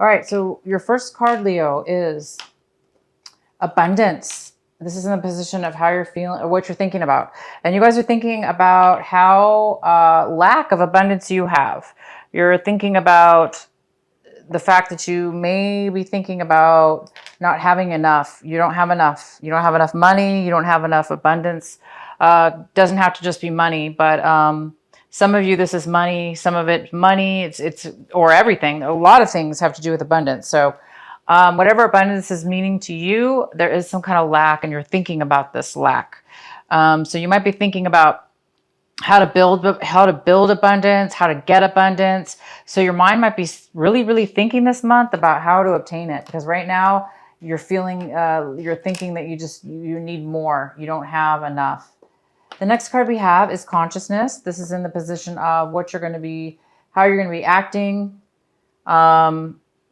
All right, so your first card, Leo, is abundance. This is in the position of how you're feeling or what you're thinking about. And you guys are thinking about how lack of abundance you have. You're thinking about the fact that you may be thinking about not having enough. You don't have enough. You don't have enough money. You don't have enough abundance. Doesn't have to just be money, but some of you, this is money. Some of it, money. It's or everything. A lot of things have to do with abundance. So whatever abundance is meaning to you, there is some kind of lack, and you're thinking about this lack. So you might be thinking about how to build abundance, how to get abundance. So your mind might be really, really thinking this month about how to obtain it. Because right now you're feeling, you're thinking that you need more. You don't have enough. The next card we have is consciousness. This is in the position of what you're going to be, how you're going to be acting,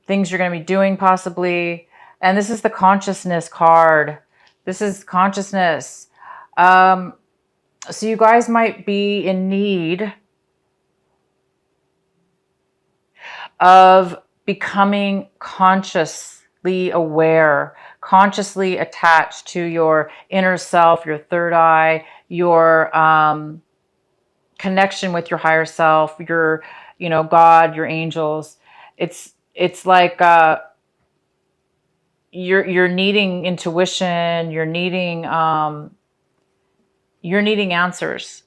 things you're going to be doing possibly. And this is the consciousness card. This is consciousness. So you guys might be in need of becoming consciously aware, consciously attached to your inner self, your third eye, your connection with your higher self, your, God, your angels. It's like you're needing intuition. You're needing answers.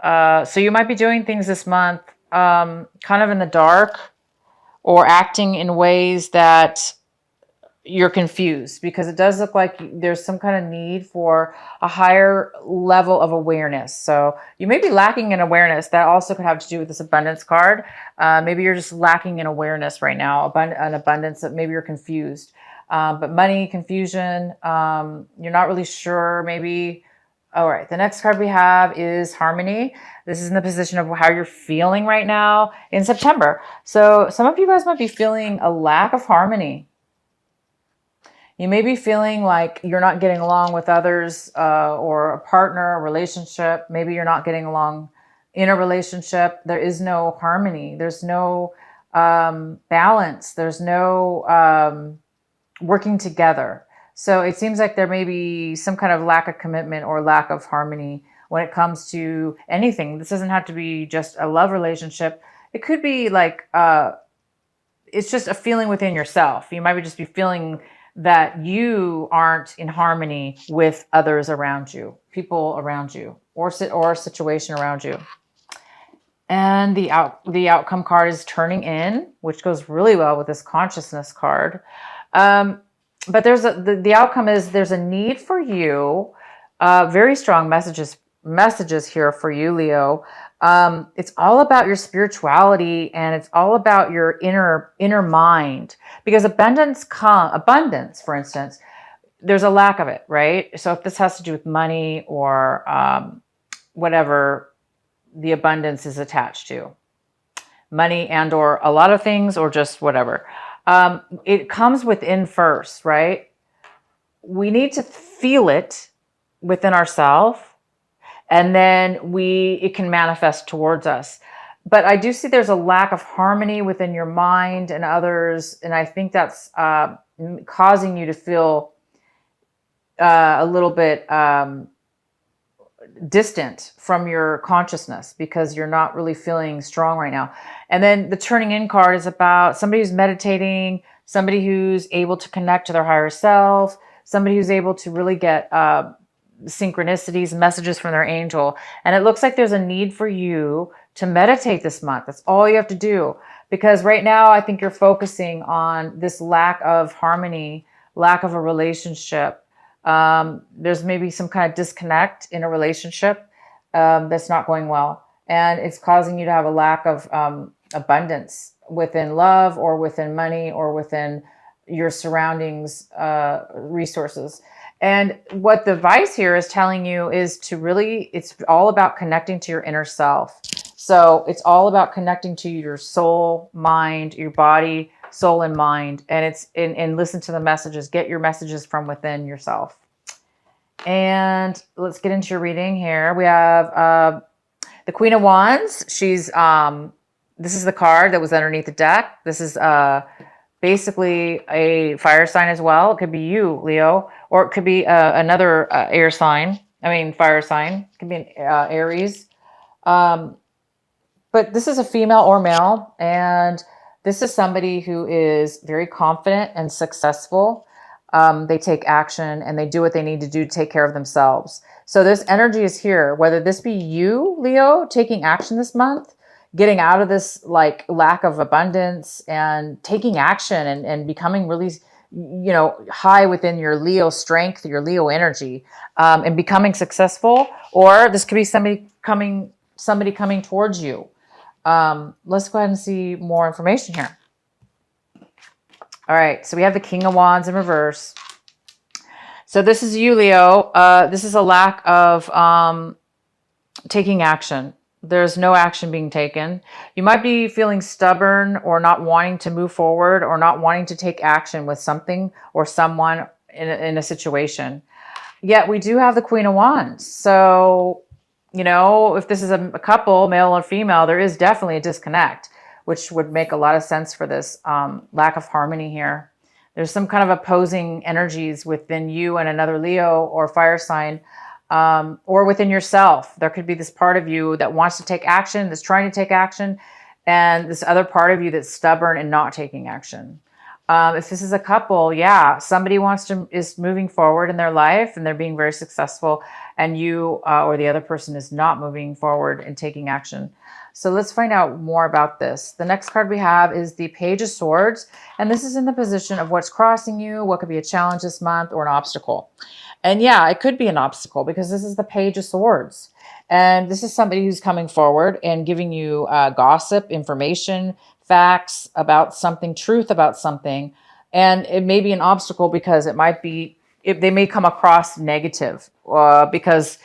So you might be doing things this month kind of in the dark or acting in ways that you're confused, because it does look like there's some kind of need for a higher level of awareness. So you may be lacking in awareness. That also could have to do with this abundance card. Maybe you're just lacking in awareness right now, an abundance that maybe you're confused. But money, confusion, you're not really sure, maybe. All right, the next card we have is harmony. This is in the position of how you're feeling right now in September. So some of you guys might be feeling a lack of harmony. You may be feeling like you're not getting along with others or a partner, a relationship. Maybe you're not getting along in a relationship. There is no harmony. There's no balance. There's no working together. So it seems like there may be some kind of lack of commitment or lack of harmony when it comes to anything. This doesn't have to be just a love relationship. It could be like, it's just a feeling within yourself. You might just be feeling that you aren't in harmony with others around you, people around you, or a situation around you. And the outcome card is turning in, which goes really well with this consciousness card. But the outcome is there's a need for you. Very strong messages here for you, Leo. It's all about your spirituality, and it's all about your inner mind, because abundance, for instance, there's a lack of it, right? So if this has to do with money or whatever the abundance is attached to, money and or a lot of things, or just whatever. It comes within first, right? We need to feel it within ourselves, and then it can manifest towards us. But I do see there's a lack of harmony within your mind and others, and I think that's causing you to feel a little bit distant from your consciousness, because you're not really feeling strong right now. And then the turning in card is about somebody who's meditating, somebody who's able to connect to their higher self, somebody who's able to really get synchronicities, messages from their angel. And it looks like there's a need for you to meditate this month. That's all you have to do. Because right now, I think you're focusing on this lack of harmony, lack of a relationship. There's maybe some kind of disconnect in a relationship that's not going well. And it's causing you to have a lack of abundance within love or within money or within your surroundings, resources. And what the advice here is telling you is to really, it's all about connecting to your inner self. So it's all about connecting to your soul, mind, your body, soul and mind. And and listen to the messages, get your messages from within yourself. And let's get into your reading here. We have the Queen of Wands. She's, this is the card that was underneath the deck. This is basically a fire sign as well. It could be you, Leo, or it could be another air sign. I mean, fire sign. It could be an Aries. Um, but this is a female or male, and this is somebody who is very confident and successful. They take action and they do what they need to do to take care of themselves. So this energy is here, whether this be you, Leo, taking action this month, getting out of this like lack of abundance and taking action and becoming really, high within your Leo strength, your Leo energy, and becoming successful. Or this could be somebody coming towards you. Let's go ahead and see more information here. All right, so we have the King of Wands in reverse. So this is you, Leo. This is a lack of taking action. There's no action being taken. You might be feeling stubborn or not wanting to move forward or not wanting to take action with something or someone in a situation. Yet we do have the Queen of Wands. So, if this is a couple, male or female, there is definitely a disconnect, which would make a lot of sense for this lack of harmony here. There's some kind of opposing energies within you and another Leo or fire sign, or within yourself. There could be this part of you that wants to take action, that's trying to take action, and this other part of you that's stubborn and not taking action. If this is a couple, yeah, somebody is moving forward in their life and they're being very successful, and you or the other person is not moving forward and taking action. So let's find out more about this. The next card we have is the Page of Swords, and this is in the position of what's crossing you, what could be a challenge this month or an obstacle. And yeah, it could be an obstacle because this is the Page of Swords. And this is somebody who's coming forward and giving you gossip, information, facts about something, truth about something. And it may be an obstacle because they may come across negative because,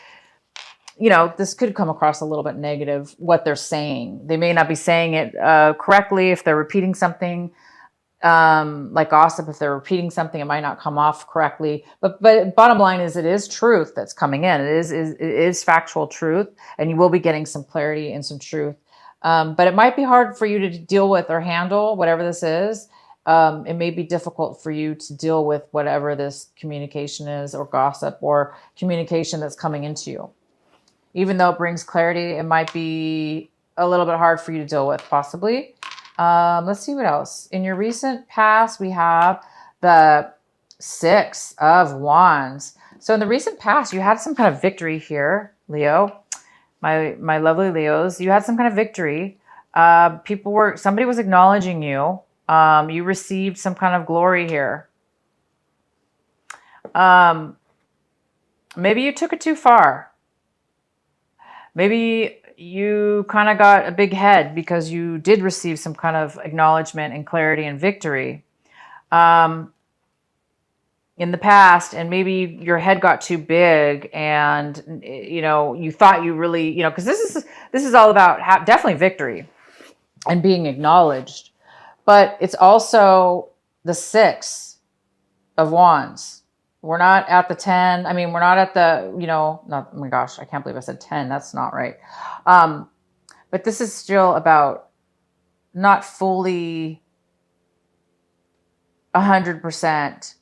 this could come across a little bit negative, what they're saying. They may not be saying it correctly. If they're repeating something, like gossip, if they're repeating something, it might not come off correctly. But bottom line is, it is truth that's coming in. It is factual truth, and you will be getting some clarity and some truth. But it might be hard for you to deal with or handle whatever this is. It may be difficult for you to deal with whatever this communication is, or gossip, or communication that's coming into you. Even though it brings clarity, it might be a little bit hard for you to deal with, possibly. Let's see what else. In your recent past, we have the Six of Wands. So in the recent past, you had some kind of victory here, Leo. My lovely Leos, you had some kind of victory. Somebody was acknowledging you. You received some kind of glory here. Maybe you took it too far. Maybe you kind of got a big head because you did receive some kind of acknowledgement and clarity and victory in the past, and maybe your head got too big, and you thought you really, because this is all about definitely victory and being acknowledged, but it's also the Six of Wands. We're not at the 10. I mean, we're not at the, not, oh my gosh, I can't believe I said 10. That's not right. But this is still about not fully 100%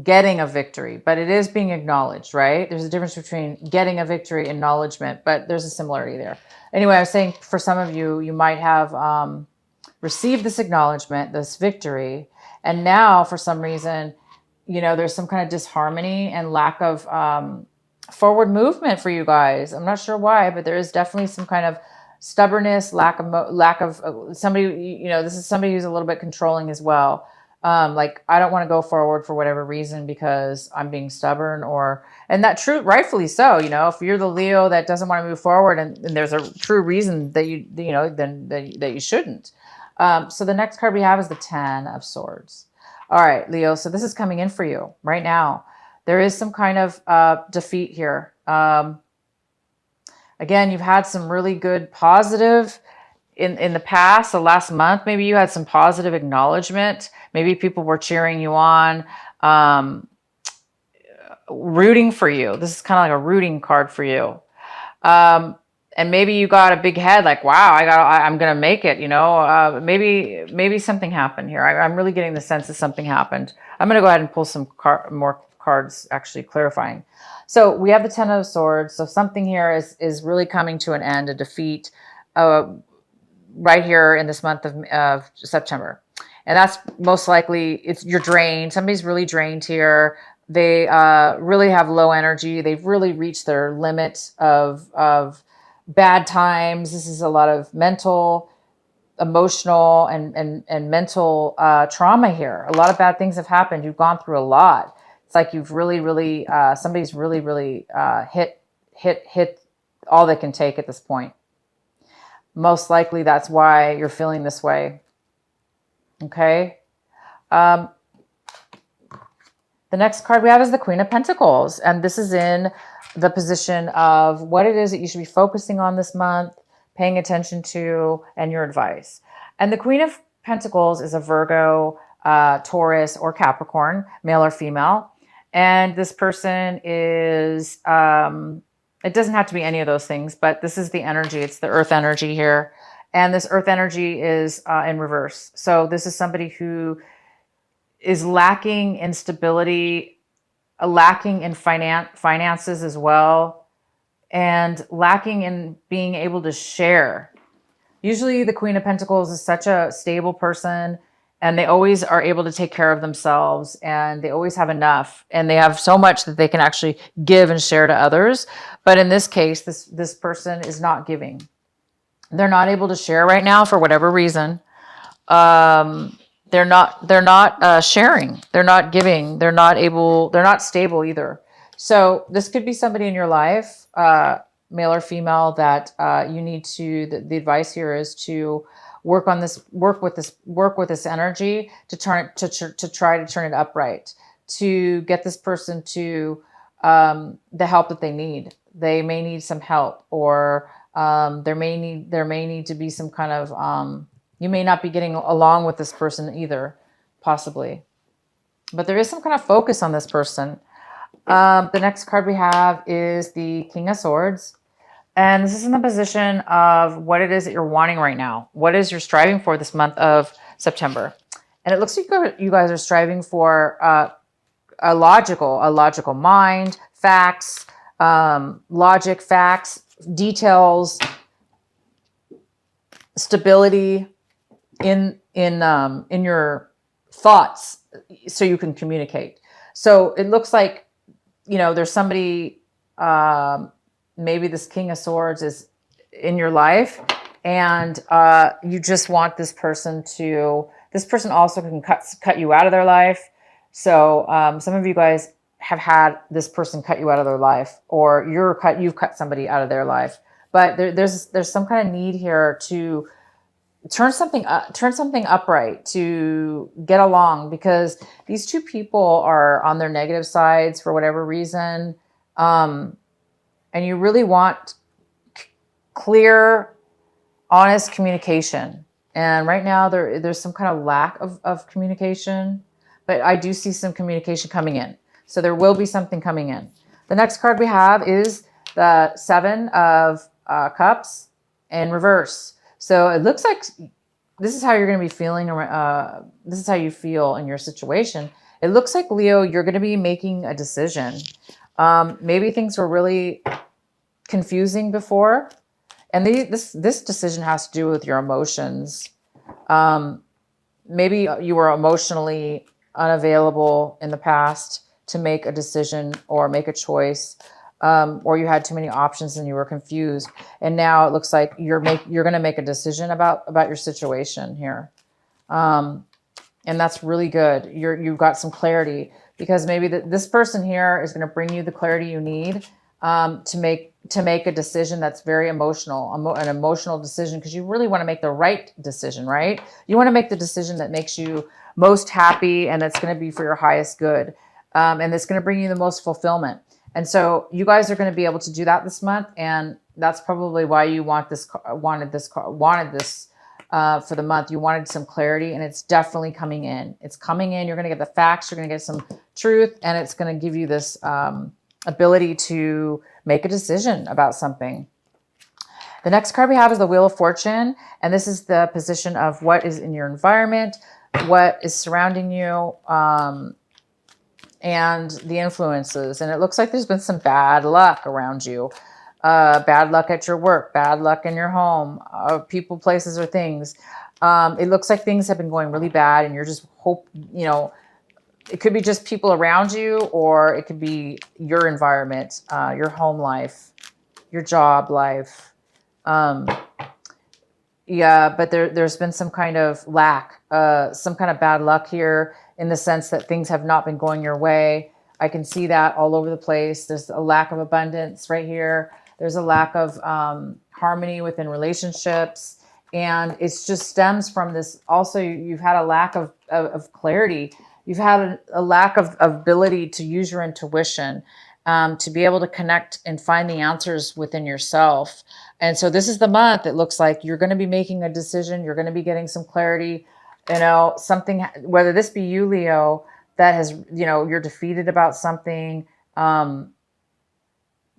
getting a victory, but it is being acknowledged, right? There's a difference between getting a victory and acknowledgement, but there's a similarity there. Anyway, I was saying for some of you, you might have received this acknowledgement, this victory, and now for some reason, there's some kind of disharmony and lack of forward movement for you guys. I'm not sure why, but there is definitely some kind of stubbornness, lack of somebody, this is somebody who's a little bit controlling as well. Like, I don't want to go forward for whatever reason because I'm being stubborn, and that true, rightfully so. If you're the Leo that doesn't want to move forward, and there's a true reason that then that you shouldn't. So the next card we have is the Ten of Swords. All right, Leo. So this is coming in for you right now. There is some kind of defeat here. Again, you've had some really good positive in the past, the last month. Maybe you had some positive acknowledgement. Maybe people were cheering you on, rooting for you. This is kind of like a rooting card for you. and maybe you got a big head, like, wow, I'm going to make it, you know, maybe something happened here. I'm really getting the sense that something happened. I'm going to go ahead and pull some more cards, actually clarifying. So we have the Ten of Swords. So something here is really coming to an end, a defeat, right here in this month of September. And that's most likely you're drained. Somebody's really drained here. They really have low energy. They've really reached their limit of bad times. This is a lot of mental, emotional, and mental trauma here. A lot of bad things have happened. You've gone through a lot. It's like you've really somebody's really hit all they can take at this point. Most likely that's why you're feeling this way. Okay. The next card we have is the Queen of Pentacles. And this is in the position of what it is that you should be focusing on this month, paying attention to, and your advice. And the Queen of Pentacles is a Virgo, Taurus, or Capricorn, male or female. And this person is, it doesn't have to be any of those things, but this is the energy. It's the earth energy here. And this earth energy is in reverse. So this is somebody who is lacking in stability, lacking in finances as well, and lacking in being able to share. Usually the Queen of Pentacles is such a stable person, and they always are able to take care of themselves, and they always have enough, and they have so much that they can actually give and share to others. But in this case, this person is not giving. They're not able to share right now for whatever reason. They're not sharing. They're not giving. They're not stable either. So this could be somebody in your life, male or female, that you need to, the advice here is to work with this energy to try to turn it upright, to get this person to the help that they need. They may need some help, or there may need to be some kind of, you may not be getting along with this person either, possibly. But there is some kind of focus on this person. The next card we have is the King of Swords. And this is in the position of what it is that you're wanting right now. What is you're striving for this month of September. And it looks like you guys are striving for a logical mind, facts, logic, facts, details, stability in your thoughts, so you can communicate. So it looks like, you know, there's somebody, maybe this King of Swords is in your life, and you just want this person also can cut you out of their life. So some of you guys have had this person cut you out of their life, or you've cut somebody out of their life. But there's some kind of need here to turn something upright, to get along, because these two people are on their negative sides for whatever reason. And you really want clear, honest communication. And right now there's some kind of lack of communication, but I do see some communication coming in. So there will be something coming in. The next card we have is the Seven of Cups in reverse. So it looks like this is how you're going to be feeling. This is how you feel in your situation. It looks like, Leo, you're going to be making a decision. Maybe things were really confusing before. And this decision has to do with your emotions. Maybe you were emotionally unavailable in the past to make a decision or make a choice. Or you had too many options and you were confused. And now it looks like you're going to make a decision about your situation here. And that's really good. You've got some clarity, because maybe this person here is going to bring you the clarity you need to make a decision that's very emotional, an emotional decision, because you really want to make the right decision, right? You want to make the decision that makes you most happy, and that's going to be for your highest good. And it's going to bring you the most fulfillment. And so you guys are going to be able to do that this month. And that's probably why you wanted this for the month. You wanted some clarity, and it's definitely coming in. It's coming in. You're going to get the facts. You're going to get some truth, and it's going to give you this ability to make a decision about something. The next card we have is the Wheel of Fortune. And this is the position of what is in your environment, what is surrounding you, and the influences. And it looks like there's been some bad luck around you. Bad luck at your work, bad luck in your home, people, places, or things. It looks like things have been going really bad and you're just it could be just people around you, or it could be your environment, your home life, your job life. Yeah, but there's been some kind of lack, some kind of bad luck here in the sense that things have not been going your way. I can see that all over the place. There's a lack of abundance right here. There's a lack of harmony within relationships. And it just stems from this. Also, you've had a lack of clarity. You've had a lack of ability to use your intuition, to be able to connect and find the answers within yourself. And so this is the month. It looks like you're going to be making a decision. You're going to be getting some clarity, something, whether this be you, Leo, that has, you're defeated about something.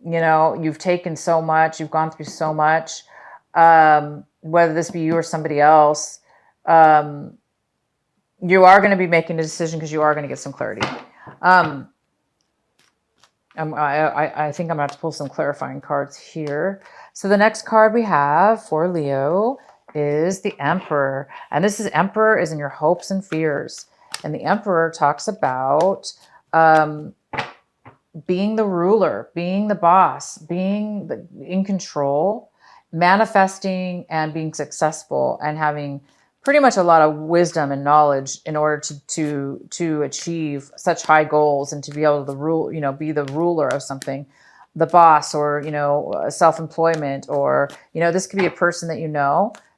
You've taken so much, you've gone through so much, whether this be you or somebody else, you are going to be making a decision because you are going to get some clarity. I think I'm going to have to pull some clarifying cards here. So the next card we have for Leo is the Emperor. And this is Emperor is in your hopes and fears. And the Emperor talks about being the ruler, being the boss, being in control, manifesting and being successful, and having pretty much a lot of wisdom and knowledge in order to achieve such high goals and to be able to rule, be the ruler of something, the boss, or, self-employment, or, this could be a person that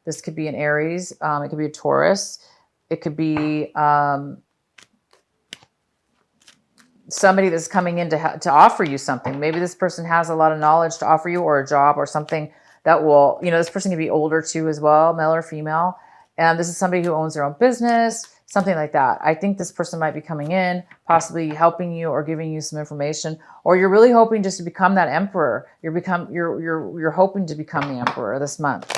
this could be an Aries, it could be a Taurus, it could be somebody that's coming in to offer you something. Maybe this person has a lot of knowledge to offer you, or a job, or something that will, this person can be older too as well, male or female. And this is somebody who owns their own business, something like that. I think this person might be coming in, possibly helping you or giving you some information, or you're really hoping just to become that emperor. You're hoping to become the emperor this month.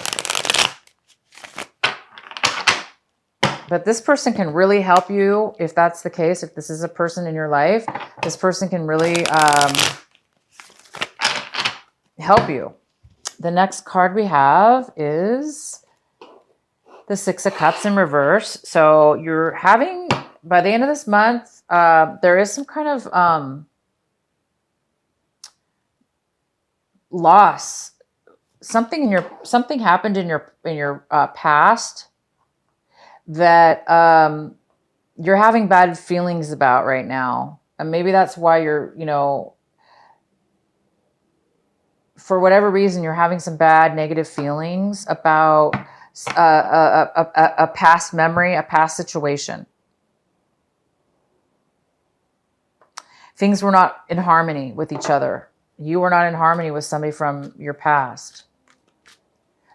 But this person can really help you if that's the case. If this is a person in your life, this person can really help you. The next card we have is the Six of Cups in reverse. So you're having, by the end of this month, there is some kind of loss. Something happened in your past that you're having bad feelings about right now. And maybe that's why you're, for whatever reason, you're having some bad negative feelings about a past memory, a past situation. Things were not in harmony with each other. You were not in harmony with somebody from your past.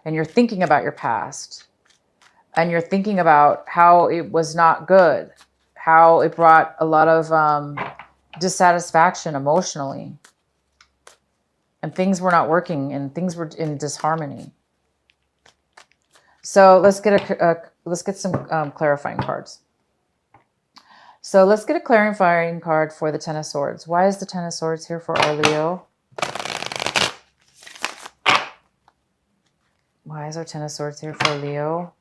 And you're thinking about your past. And you're thinking about how it was not good, how it brought a lot of dissatisfaction emotionally. And things were not working, and things were in disharmony. So let's get some clarifying cards. So let's get a clarifying card for the Ten of Swords. Why is the Ten of Swords here for our Leo? Why is our Ten of Swords here for Leo?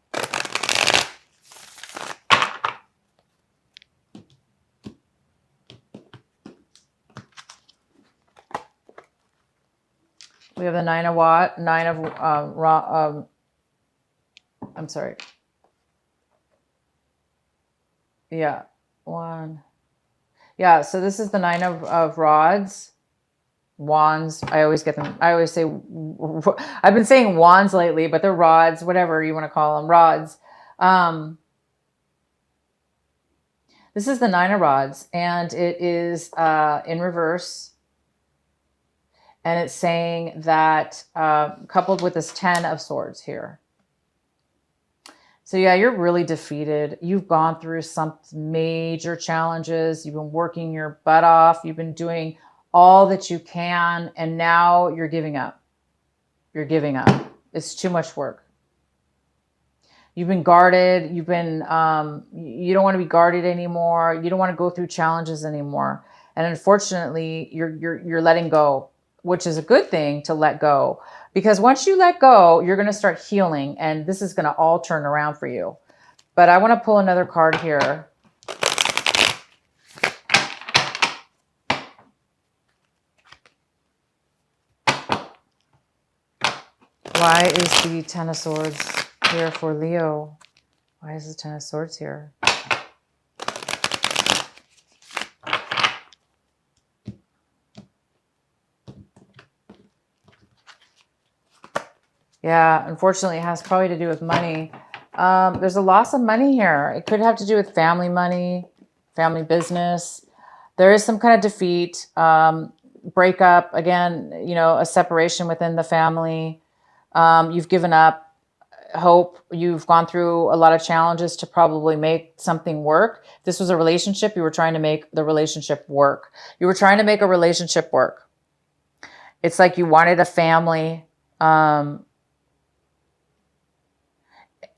We have the I'm sorry. Yeah, one. Yeah, so this is the Nine of Rods. Wands. I always get them. I always say, I've been saying wands lately, but they're rods, whatever you want to call them, rods. This is the Nine of Rods, and it is in reverse. And it's saying that coupled with this Ten of Swords here. So yeah, you're really defeated. You've gone through some major challenges. You've been working your butt off. You've been doing all that you can. And now you're giving up. You're giving up. It's too much work. You've been guarded. You've been, you don't want to be guarded anymore. You don't want to go through challenges anymore. And unfortunately, you're letting go, which is a good thing to let go. Because once you let go, you're going to start healing, and this is going to all turn around for you. But I want to pull another card here. Why is the Ten of Swords here for Leo? Why is the Ten of Swords here? Yeah, unfortunately, it has probably to do with money. There's a loss of money here. It could have to do with family money, family business. There is some kind of defeat, breakup, again, you know, a separation within the family. You've given up hope. You've gone through a lot of challenges to probably make something work. If this was a relationship, you were trying to make the relationship work. You were trying to make a relationship work. It's like you wanted a family.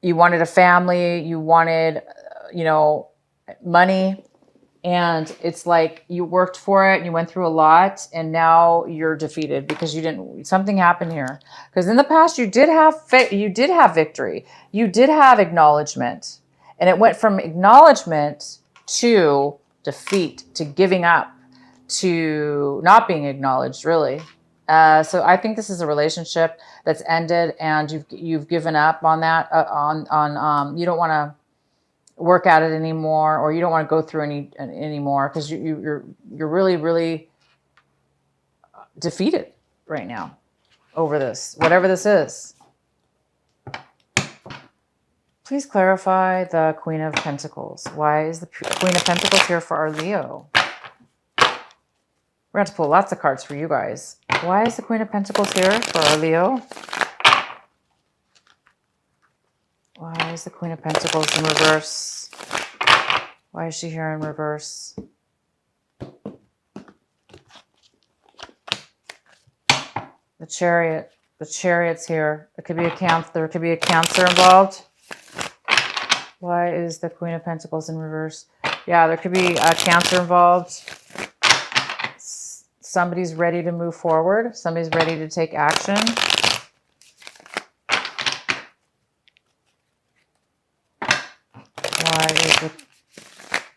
You wanted a family. You wanted, you know, money. And it's like you worked for it and you went through a lot, and now you're defeated because you didn't, something happened here. Because in the past you did have victory. You did have acknowledgement. And it went from acknowledgement to defeat, to giving up, to not being acknowledged, really. So I think this is a relationship that's ended, and you've given up on that, you don't want to work at it anymore, or you don't want to go through anymore because you're really defeated right now over this, whatever this is. Please clarify the Queen of Pentacles. Why is the Queen of Pentacles here for our Leo? We're going to have to pull lots of cards for you guys. Why is the Queen of Pentacles here for our Leo? Why is the Queen of Pentacles in reverse? Why is she here in reverse? The Chariot. The Chariot's here. There could be a Cancer involved. Why is the Queen of Pentacles in reverse? Yeah, there could be a Cancer involved. Somebody's ready to move forward. Somebody's ready to take action. Why is the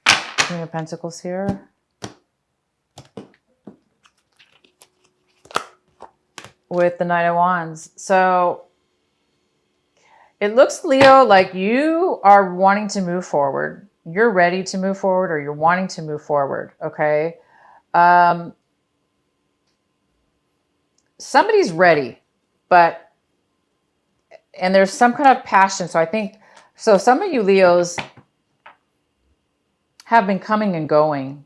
Queen of Pentacles here? With the Knight of Wands. So it looks, Leo, like you are wanting to move forward. You're ready to move forward, or you're wanting to move forward, okay? Somebody's ready, and there's some kind of passion. So I think, so some of you Leos have been coming and going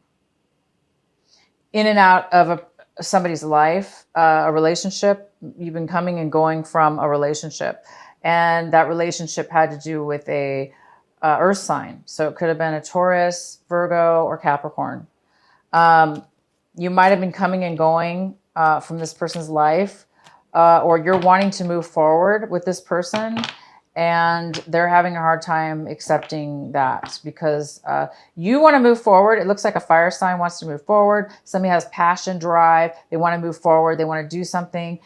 in and out of somebody's life, a relationship. You've been coming and going from a relationship, and that relationship had to do with a earth sign. So it could have been a Taurus, Virgo, or Capricorn. You might have been coming and going from this person's life, or you're wanting to move forward with this person, and they're having a hard time accepting that because you want to move forward. It looks like a fire sign wants to move forward. Somebody has passion, drive. They want to move forward. They want to do something.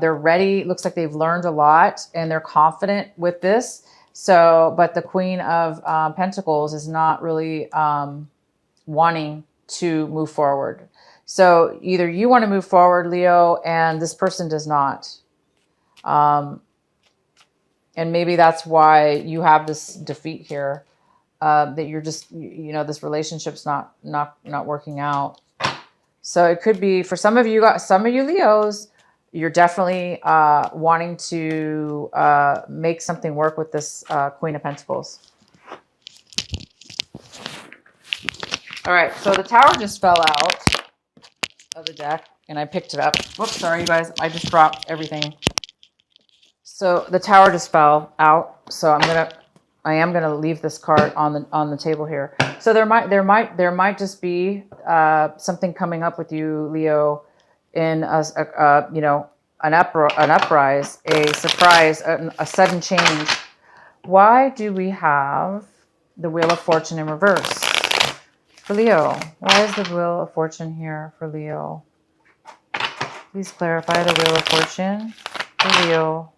They're ready. It looks like they've learned a lot and they're confident with this. So, but the Queen of Pentacles is not really wanting to move forward. So either you want to move forward, Leo, and this person does not. And maybe that's why you have this defeat here, that you're just, you know, this relationship's not working out. So it could be for some of you Leos, you're definitely wanting to make something work with this Queen of Pentacles. All right, so the Tower just fell out of the deck, and I picked it up. Whoops, sorry, you guys. I just dropped everything. So the Tower just fell out. So I am gonna leave this card on the table here. So there might just be something coming up with you, Leo, in an uprise, a surprise, a sudden change. Why do we have the Wheel of Fortune in reverse for Leo? Why is the Wheel of Fortune here for Leo? Please clarify the Wheel of Fortune for Leo.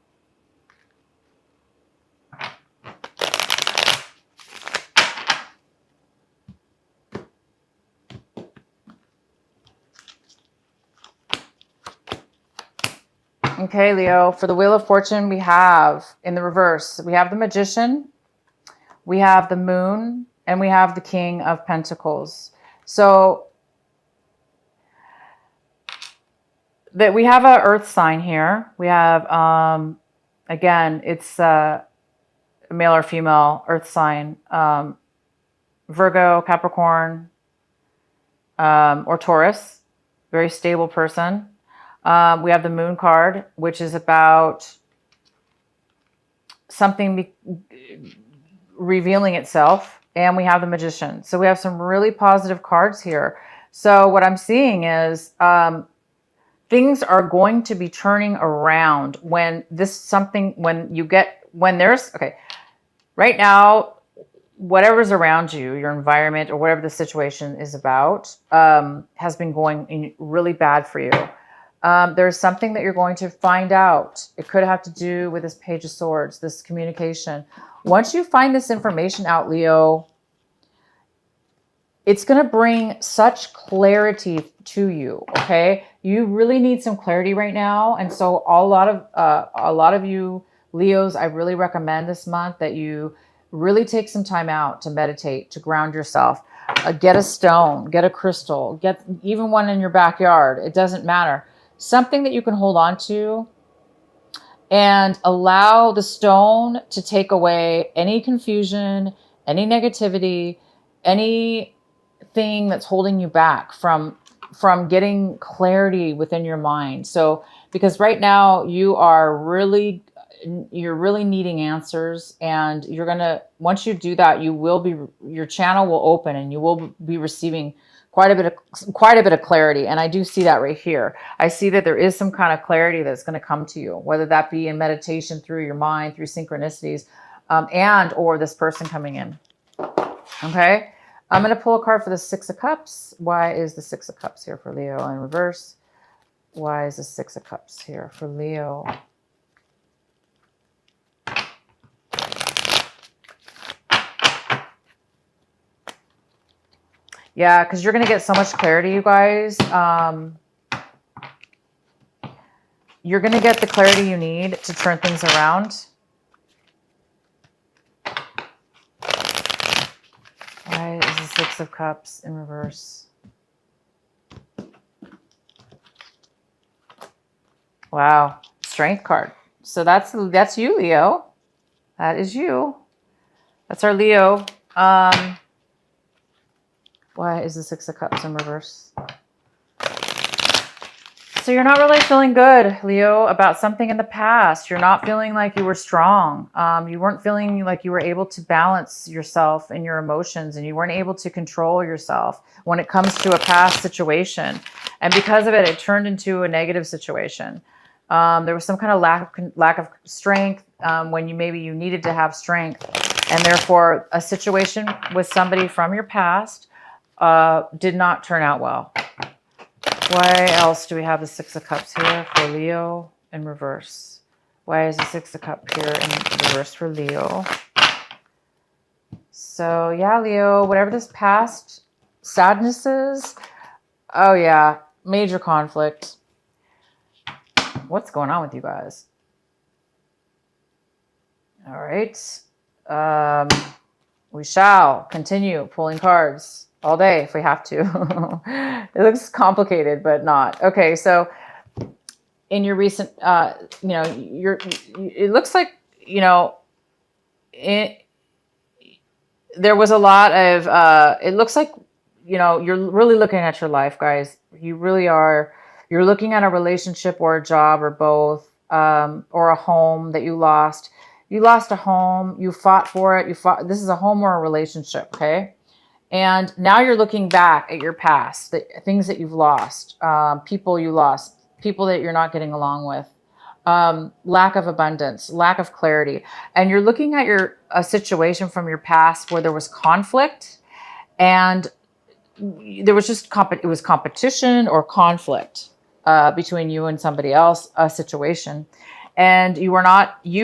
Okay, Leo, for the Wheel of Fortune, we have in the reverse, we have the Magician, we have the Moon, and we have the King of Pentacles. So that we have an Earth sign here. We have, again, it's a male or female Earth sign, Virgo, Capricorn, or Taurus, very stable person. We have the Moon card, which is about something revealing itself. And we have the Magician. So we have some really positive cards here. So what I'm seeing is things are going to be turning around when right now, whatever's around you, your environment or whatever the situation is about, has been going really bad for you. There's something that you're going to find out. It could have to do with this Page of Swords, this communication. Once you find this information out, Leo, it's going to bring such clarity to you, okay? You really need some clarity right now. And so a lot of you Leos, I really recommend this month that you really take some time out to meditate, to ground yourself. Get a stone, get a crystal, get even one in your backyard. It doesn't matter. Something that you can hold on to and allow the stone to take away any confusion, any negativity, anything that's holding you back from getting clarity within your mind. So, because right now you're really needing answers, and once you do that, your channel will open and you will be receiving quite a bit of clarity. And I do see that right here. I see that there is some kind of clarity that's going to come to you, whether that be in meditation, through your mind, through synchronicities, and or this person coming in. Okay. I'm going to pull a card for the Six of Cups. Why is the Six of Cups here for Leo in reverse? Why is the Six of Cups here for Leo? Yeah, because you're going to get so much clarity, you guys. You're going to get the clarity you need to turn things around. Why is the Six of Cups in reverse? Wow, Strength card. So that's you, Leo. That is you. That's our Leo. Why is the Six of Cups in reverse? So you're not really feeling good, Leo, about something in the past. You're not feeling like you were strong. You weren't feeling like you were able to balance yourself and your emotions, and you weren't able to control yourself when it comes to a past situation. And because of it, it turned into a negative situation. There was some kind of lack of strength when you needed to have strength. And therefore, a situation with somebody from your past did not turn out well. Why else do we have the Six of Cups here for Leo in reverse? Why is the Six of Cups here in reverse for Leo? So yeah, Leo, whatever this past sadness is, oh yeah, major conflict. What's going on with you guys? All right. We shall continue pulling cards all day if we have to. It looks complicated, but not. Okay, so in your recent, it looks like, there was a lot of, it looks like, you're really looking at your life, guys. You really are. You're looking at a relationship or a job or both, or a home that you lost. You lost a home. You fought for it. This is a home or a relationship, okay? And now you're looking back at your past, the things that you've lost, people you lost, people that you're not getting along with, lack of abundance, lack of clarity. And you're looking at a situation from your past where there was conflict, and there was just it was competition or conflict between you and somebody else, a situation. And you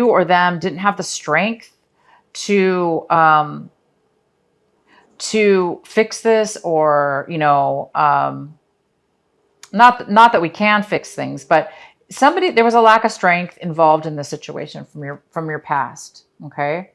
or them didn't have the strength to fix this, or, not that we can fix things, but there was a lack of strength involved in the situation from your past. Okay.